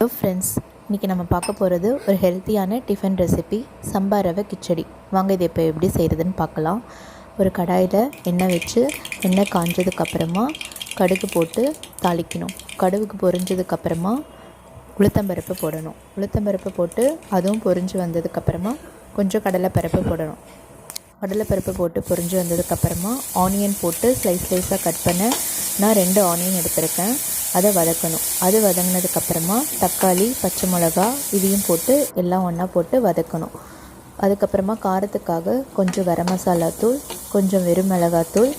Hello friends, இன்றைக்கி நம்ம பார்க்க போகிறது ஒரு ஹெல்த்தியான டிஃபன் ரெசிபி சம்பா ரவை கிச்சடி. வாங்க இதை இப்போ எப்படி செய்கிறதுன்னு பார்க்கலாம். ஒரு கடாயில் எண்ணெய் வச்சு எண்ணெய் காஞ்சதுக்கப்புறமா கடுகு போட்டு தாளிக்கணும். கடுகுக்கு பொரிஞ்சதுக்கப்புறமா உளுத்தம்பருப்பு போடணும். உளுத்தம்பருப்பு போட்டு அதுவும் பொரிஞ்சு வந்ததுக்கப்புறமா கொஞ்சம் கடலைப்பருப்பு போடணும். கடலைப்பருப்பு போட்டு பொரிஞ்சு வந்ததுக்கப்புறமா ஆனியன் போட்டு ஸ்லைஸாக கட் பண்ண நான் 2 ஆனியன் எடுத்திருக்கேன். அதை வதக்கணும். அது வதங்கினதுக்கப்புறமா தக்காளி, பச்சை மிளகா இதையும் போட்டு எல்லாம் ஒன்றா போட்டு வதக்கணும். அதுக்கப்புறமா காரத்துக்காக கொஞ்சம் கரம் மசாலா தூள், கொஞ்சம் வெறும் மிளகாத்தூள்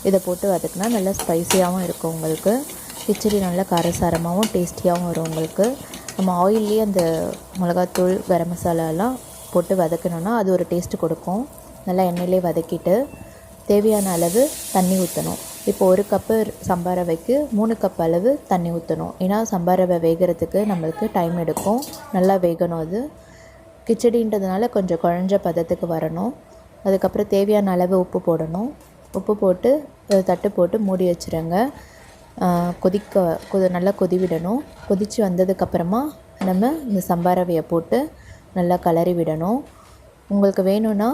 இதை போட்டு வதக்கினா நல்லா ஸ்பைஸியாகவும் இருக்கும். உங்களுக்கு கிச்சடி நல்லா காரசாரமாகவும் டேஸ்டியாகவும் வரும். உங்களுக்கு நம்ம ஆயிலே அந்த மிளகாத்தூள், கரம் மசாலாலாம் போட்டு வதக்கணுன்னா அது ஒரு டேஸ்ட்டு கொடுக்கும். நல்லா எண்ணெயிலே வதக்கிட்டு தேவையான அளவு தண்ணி ஊற்றணும். இப்போ 1 கப்பு சம்பா ரவைக்கு 3 கப் அளவு தண்ணி ஊற்றணும். ஏன்னா சம்பா ரவை வேகிறதுக்கு நம்மளுக்கு டைம் எடுக்கும். நல்லா வேகணும். அது கிச்சடின்றதுனால கொஞ்சம் குழஞ்ச பதத்துக்கு வரணும். அதுக்கப்புறம் தேவையான அளவு உப்பு போடணும். உப்பு போட்டு தட்டு போட்டு மூடி வச்சுருங்க. நல்லா கொதி விடணும். கொதித்து வந்ததுக்கப்புறமா நம்ம இந்த சம்பா ரவையை போட்டு நல்லா கிளறி விடணும். உங்களுக்கு வேணும்னா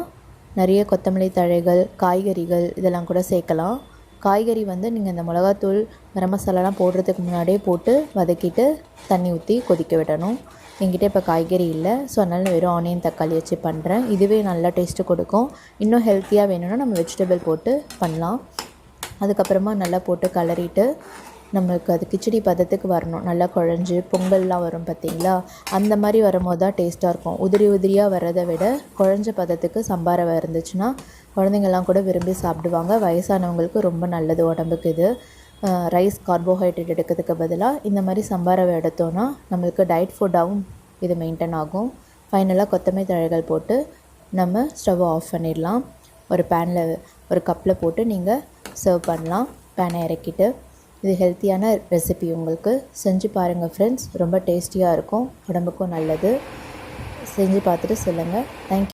நிறைய கொத்தமல்லி தழைகள், காய்கறிகள் இதெல்லாம் கூட சேர்க்கலாம். காய்கறி நீங்கள் இந்த மிளகாத்தூள், கரம் மசாலாலாம் போடுறதுக்கு முன்னாடியே போட்டு வதக்கிட்டு தண்ணி ஊற்றி கொதிக்க விடணும். என்கிட்ட இப்போ காய்கறி இல்லை, ஸோ அதனால் வெறும் ஆனியன், தக்காளி வச்சு பண்ணுறேன். இதுவே நல்லா டேஸ்ட்டு கொடுக்கும். இன்னும் ஹெல்த்தியாக வேணும்னா நம்ம வெஜிடபிள் போட்டு பண்ணலாம். அதுக்கப்புறமா நல்லா போட்டு கிளறிட்டு நம்மளுக்கு அது கிச்சடி பதத்துக்கு வரணும். நல்லா குழஞ்சி பொங்கல்லாம் வரும் பார்த்திங்களா, அந்த மாதிரி வரும்போது தான் டேஸ்ட்டாக இருக்கும். உதிரியாக வர்றதை விட குழஞ்ச பதத்துக்கு சம்பா ரவை இருந்துச்சுன்னா குழந்தைங்கள்லாம் கூட விரும்பி சாப்பிடுவாங்க. வயசானவங்களுக்கு ரொம்ப நல்லது உடம்புக்கு. இது ரைஸ், கார்போஹைட்ரேட் எடுக்கிறதுக்கு பதிலாக இந்த மாதிரி சம்பா ரவை எடுத்தோன்னா நம்மளுக்கு டயட் ஃபுட்டாகவும் இது மெயின்டைன் ஆகும். ஃபைனலாக கொத்தமல்லி தழைகள் போட்டு நம்ம ஸ்டவ்வை ஆஃப் பண்ணிடலாம். ஒரு பேனில் ஒரு கப்பில் போட்டு நீங்கள் சர்வ் பண்ணலாம். பேனை இறக்கிட்டு இது ஹெல்த்தியான ரெசிபி. உங்களுக்கு செஞ்சு பாருங்கள் ஃப்ரெண்ட்ஸ். ரொம்ப டேஸ்டியாக இருக்கும், உடம்புக்கும் நல்லது. செஞ்சு பார்த்துட்டு சொல்லுங்கள். தேங்க்யூ.